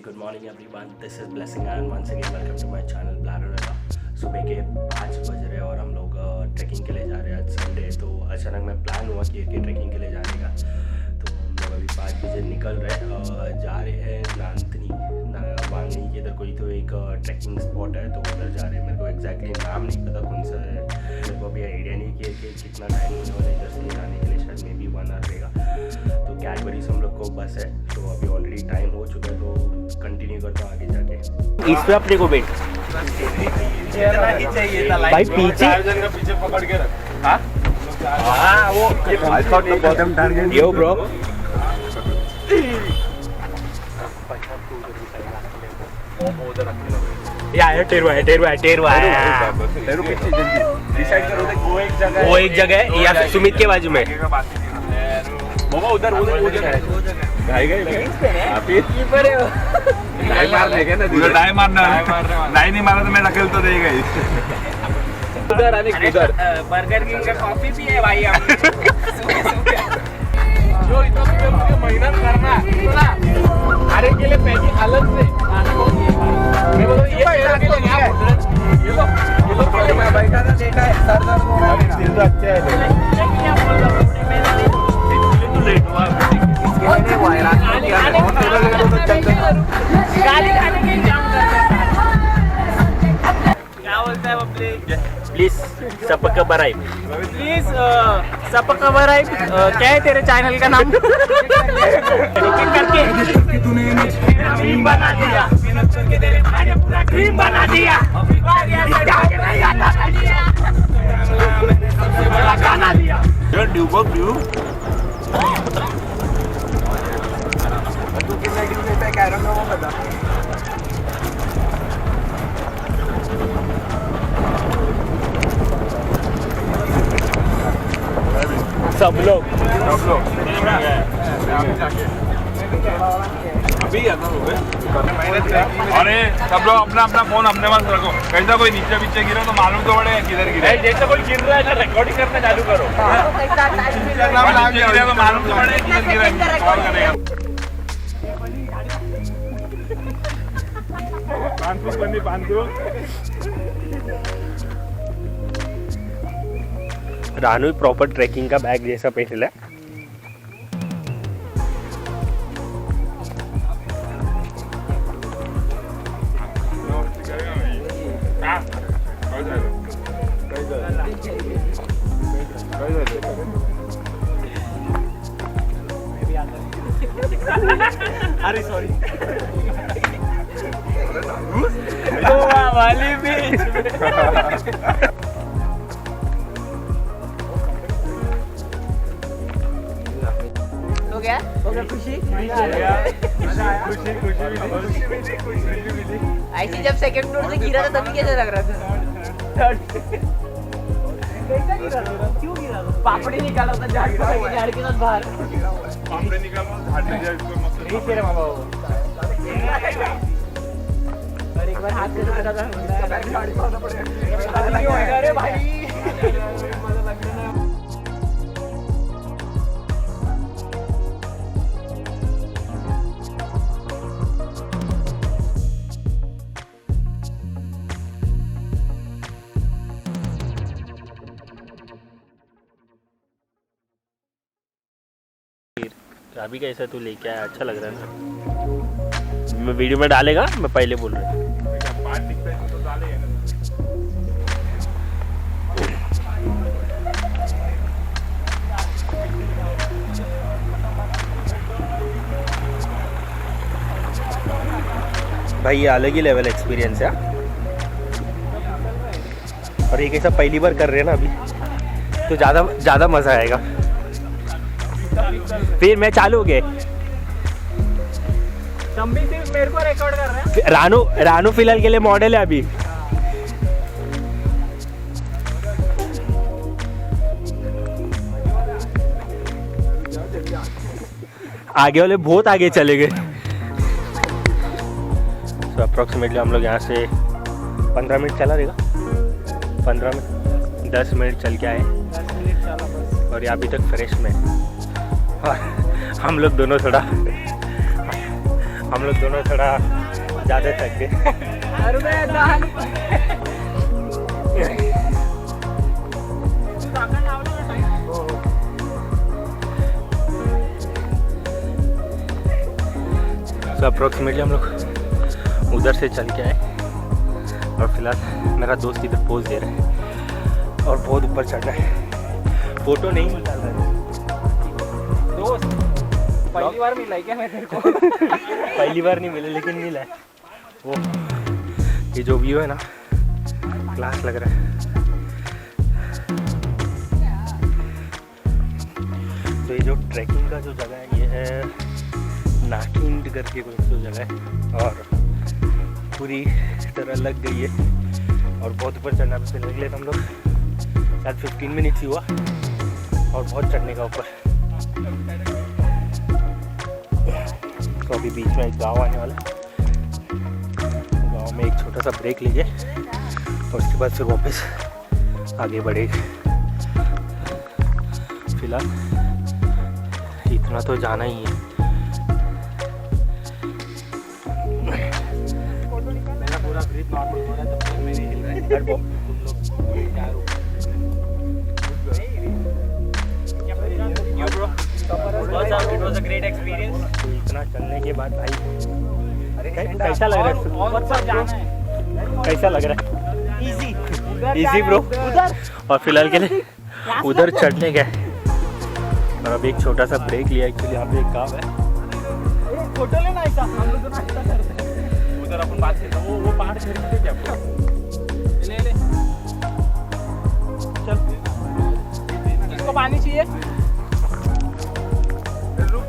Good morning everyone, this is Blessing and once again welcome to my channel Blarorella। सुबह के 5 बज रहे हैं और हम लोग ट्रैकिंग के लिए जा रहे हैं। आज संडे तो अचानक में प्लान हुआ कि ट्रैकिंग के लिए जाने का, तो हम लोग अभी 5 बजे निकल रहे हैं, जा रहे हैं वांगनी के इधर कोई तो एक ट्रैकिंग स्पॉट है, तो उधर जा रहे हैं। मेरे को एग्जैक्टली नाम नहीं पता कौन सा है, मेरे को अभी आइडिया नहीं कि कितना टाइम होने वाला है जस्ट जाने के लिए, शायद मे बी 1 आवर रहेगा। तो कैडबरी से हम लोग को बस है, तो अभी ऑलरेडी टाइम हो चुका है, तो कंटिन्यू करता हूँ आगे जाके। इस पे अपने को बैठ भाई पीछे पकड़ के रख। हाँ वो यो ब्रो वो एक जगह है या फिर सुमित के बाजू में उधर डाई मारना डाई नहीं मारा तो मैं ढकेल तो देगा ही। उधर बर्गर किंग का कॉफी भी है भाई। जो इतना मेहनत करना खाने के लिए पैकिंग अलग से मैं बोल ये मैं बैठा था देखा है सर दर्द अच्छा है तो लेट हुआ इसके गाली खाने के इंतजाम क्या बोलता है पब्लिक। प्लीज सबका बराई प्लीज सबका बराई क्या है तेरे चैनल का नाम करके क्रीम बना दिया करके तेरे भाई ने पूरा क्रीम बना दिया सबसे बड़ा गाना दिया तू कितना डिग्री पे कह रहा हूँ वो बता। सब लोग अभी अरे सब लोग अपना अपना फोन अपने पास रखो, कैसा कोई नीचे पीछे गिरा तो मालूम तो पड़ेगा किधर गिरा। जैसे कोई गिर रहा है रिकॉर्डिंग करना चालू करो, गिरा तो मालूम तो पड़ेगा किधर गिरा, कॉल करेगा। रानू प्रॉपर ट्रैकिंग का बैग जैसा पहन है। अरे सॉरी गोवा वाली बीच हो गया खुशी ऐसी जब सेकंड फ्लोर से गिरा था तभी कैसे लग रहा था। क्यों गिरा था? पापड़ी निकाला था झाड़ के साथ बाहर पापड़ी निकाल और एक बार हाथ से लगा था अरे भाई अभी कैसा तू लेके आया, अच्छा लग रहा है ना। मैं वीडियो में डालेगा, मैं पहले बोल रहा हूँ। भाई ये अलग ही लेवल एक्सपीरियंस है, और ये कैसा पहली बार कर रहे हैं ना अभी, तो ज़्यादा मज़ा आएगा। फिर मैं चालू हो गए, सिर्फ मेरे को रिकॉर्ड कर रहे हैं। रानू फिलहाल के लिए मॉडल है अभी। आगे वाले बहुत आगे चले गए। तो अप्रोक्सीमेटली हम लोग यहाँ से 15 मिनट चला रहेगा, 15 मिनट 10 मिनट चल के आए, और ये अभी तक फ्रेश में। और हम लोग दोनों थोड़ा हम लोग दोनों थोड़ा ज़्यादा थक गए। तो अप्रोक्सीमेटली हम लोग उधर से चल के आए और फिलहाल मेरा दोस्त इधर पोज दे रहा है और बहुत ऊपर चढ़ना है। फोटो नहीं निकाल रहा है दोस्त। पहली बार मिला है क्या मेरे को? पहली बार नहीं मिले लेकिन मिला है। वो ये जो व्यू है ना, क्लास लग रहा है। तो ये जो ट्रैकिंग का जो जगह है ये है नाखिंड करके कोई तो जगह है और पूरी तरह लग गई है और बहुत ऊपर चढ़ना पे निकले हम लोग। शायद 15 मिनट्स ही हुआ और बहुत चढ़ने का ऊपर। तो अभी बीच में एक गांव आने वाला है। गांव में एक छोटा सा ब्रेक लीजिए और उसके बाद फिर वापस आगे बढ़ेगा। फिलहाल इतना तो जाना ही है। मेरा पूरा ग्रिप नॉर्मल हो रहा है तो फिर मैं नहीं हिल रहा है। तुम लोग क्या रुक It was a great experience. तो इतना चलने के बाद भाई कैसा लग रहा है? और पर जाना है। कैसा लग रहा है? Easy bro. और फिलहाल के लिए उधर चढ़ने गए और अब एक छोटा सा ब्रेक लिया। एक्चुअली यहाँ पे एक गाँव है। फोटो लेना ऐसा हम लोग दोनों ऐसा करते हैं। उधर अपन बात करते हैं। वो पहाड़ खरीदते क्या? ले ले चल। किसको पानी चाहिए?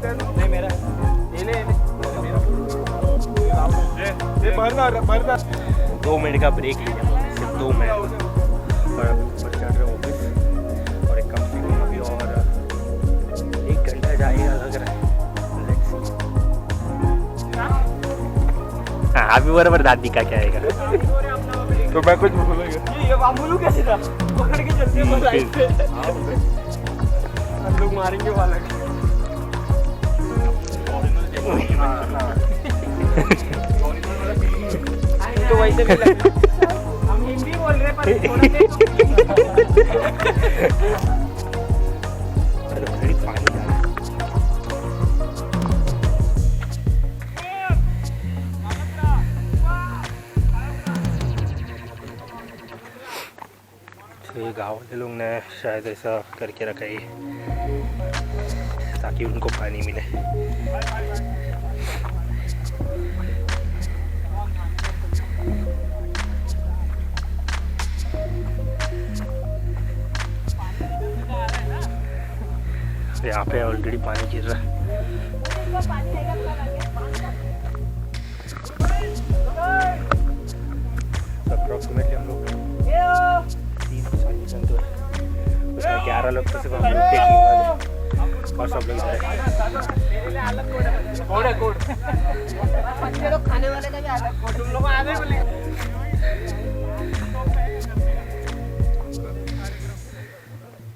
नहीं मेरा ये ले भरना 2 मिनट का ब्रेक लिया, सिर्फ 2 मिनट और अभी ऊपर चढ़ रहे ऑफिस और एक कम से कम अभी और 1 घंटा जाएगा लग रहा है। Let's see. हाँ अभी बराबर दादी का क्या आएगा तो मैं कुछ बोलूँगा। ये बाबूलू कैसे था? पकड़ के चलते हैं लाइट पे। हम लोग मारेंगे वाला। तो वैसे भी हम हिंदी बोल रहे पर पानी जा रहा है। तो ये गाँव के लोग ने शायद ऐसा करके रखा है ताकि उनको पानी मिले। यहाँ पे ऑलरेडी पानी गिर रहा है। अप्रोक्सीमेटली हम लोग 11 लोग तो सिर्फ हम लोग ट्रेकिंग वाले और सब लोग इधर खाने वाले का भी अलग कोड। तुम लोग आगे बोले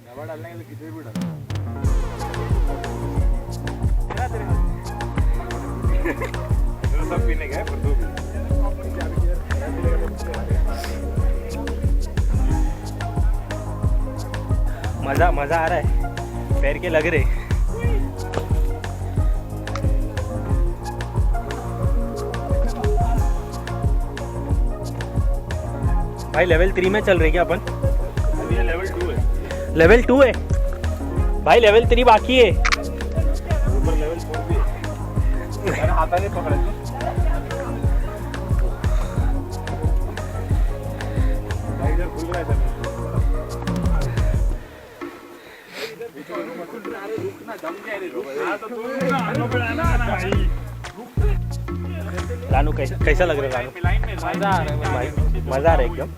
दवा डालने के लिए कितने भी डाल सब पीने गए पर 2 भी मज़ा आ रहा है। पैर के लग रहे। भाई लेवल 3 में चल रहे क्या अपन? अभी ये लेवल 2 है। लेवल 2 है भाई, लेवल 3 बाकी है। ऊपर लेवल 4 भी है। मैंने हाथा नहीं पकड़ा था। भाई इधर खुल रहा है। रानू कैसा लग रहा है? रानू मजा आ रहा है भाई मज़ा आ रहा है एकदम।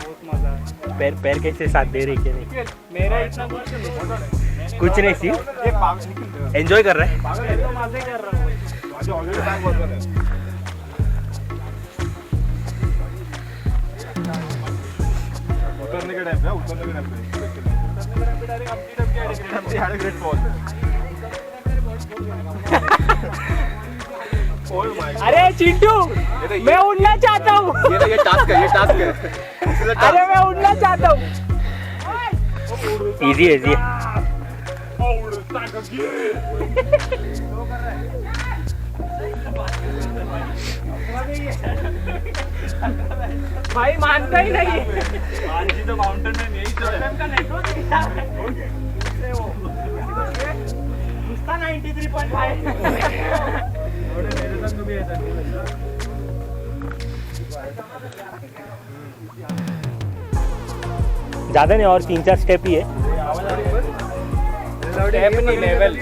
पैर कैसे साथ दे रहे क्या? नहीं मेरा इतना कुछ नहीं सी, एंजॉय कर रहे हैं। मजे कर रहा हूँ। उतरने के टाइम पे अरे चिंटू मैं उड़ना चाहता हूँ। ये टास्क है, ये टास्क है। अरे मैं उड़ना चाहता हूँ। इजी है, इजी है। भाई मानता ही नहीं। तो माउंटेन में यही तो है। 93.5। ज़्यादा नहीं, और 3-4 स्टेप ही है। स्टेप नहीं, लेवल।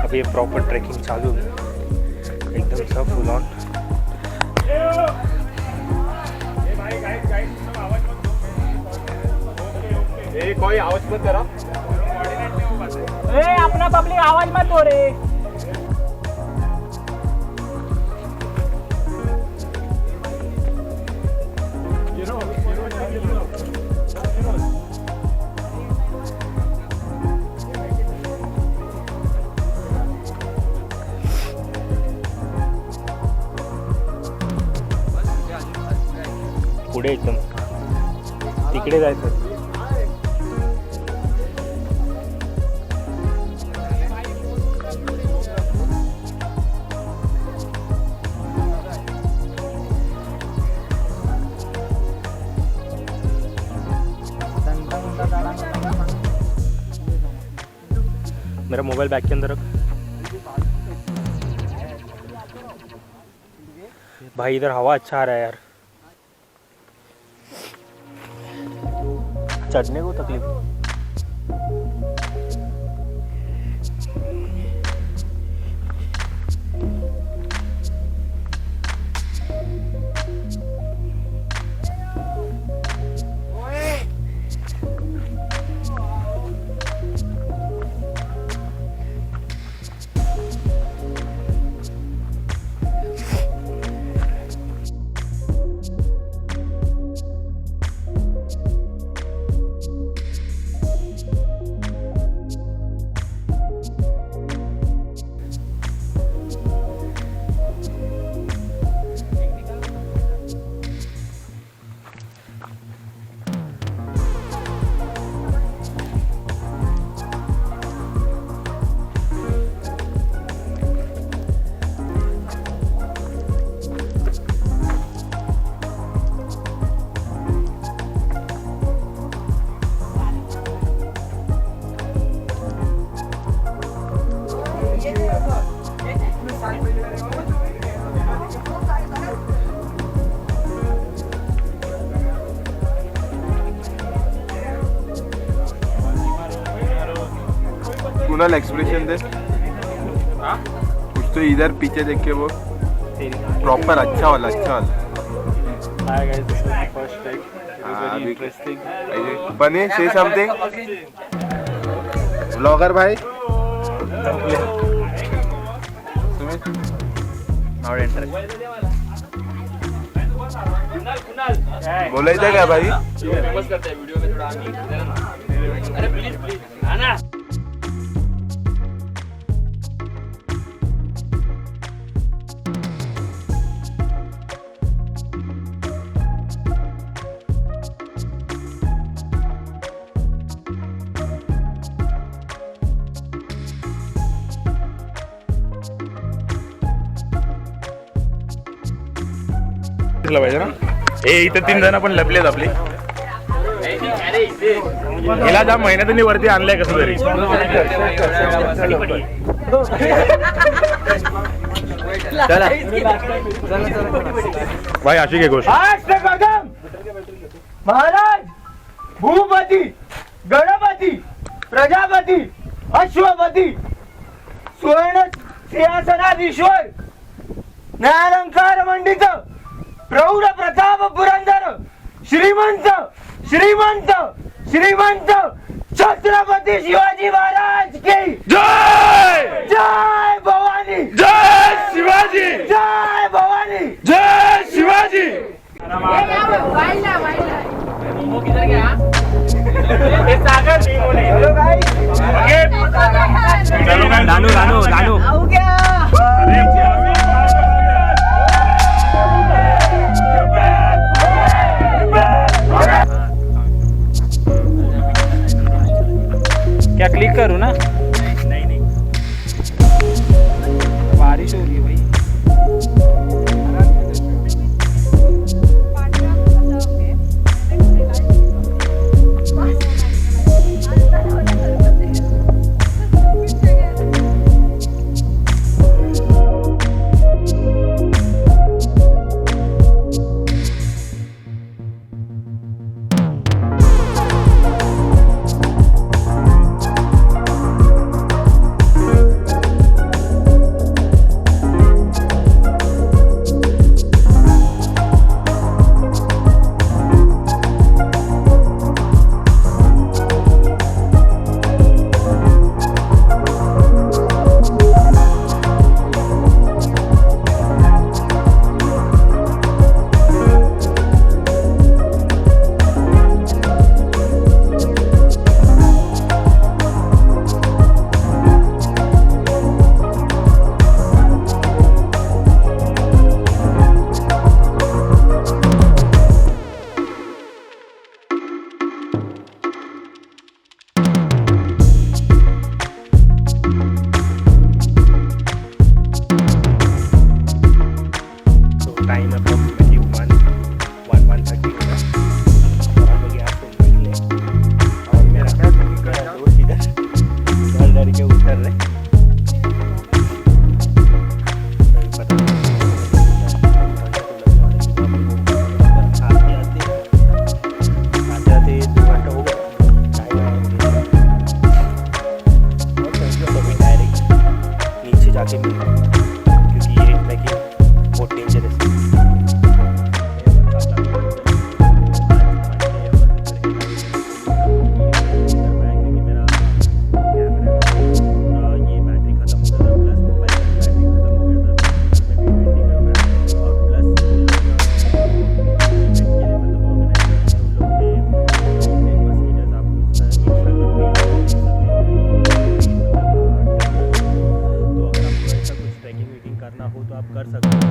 अभी प्रॉपर ट्रैकिंग चालू है, एकदम सब फुल ऑन। कोई आवाज मत करा। अपना पब्लिक आवाज मत हो रे। पुढे एकदम तिकडे जायचं। मेरा मोबाइल बैग के अंदर रख। भाई इधर हवा अच्छा आ रहा है यार, चढ़ने को तकलीफ। कुणाल एक्सप्रेशन दे कुछ तो इधर पीछे देख के वो प्रॉपर अच्छा वाला Hi guys, this is my first trek. It was very interesting. बने से समथिंग ब्लॉगर भाई तुम्हें Not interesting. बोलायचं क्या भाई फेमस करते हैं वीडियो में थोड़ा आगे। अरे प्लीज प्लीज आना। पाहिजे ना हे इथे 3 जण पण लपलेत आपले गेला जा महिन्यातून वरती आणलंय कसं तरी भाई अशी काय गोष्ट महाराज भूपती गणपती प्रजापती अश्वपती स्वर्ण सिंहासनाधीश्वर न्यायालंकार मंडित प्रौढ प्रताप पुरंदर श्रीमंत श्रीमंत श्रीमंत छत्रपती शिवाजी महाराज की जय जय भवानी जय शिवाजी जय भवानी जय शिवाजी हेलो गाइस चलो नानू नानू नानू टाइम अप्रॉक्सीमेटली 1:30 होगा और हम लोग यहाँ से निकले और मेरा दोस्त इधर डर के उतर रहे। आते 2 घंटा हो गया डायरेक्ट नीचे जाके मिलना क्योंकि ये ट्रैकिंग बहुत डेंजरस है। करना हो तो आप कर सकते हो।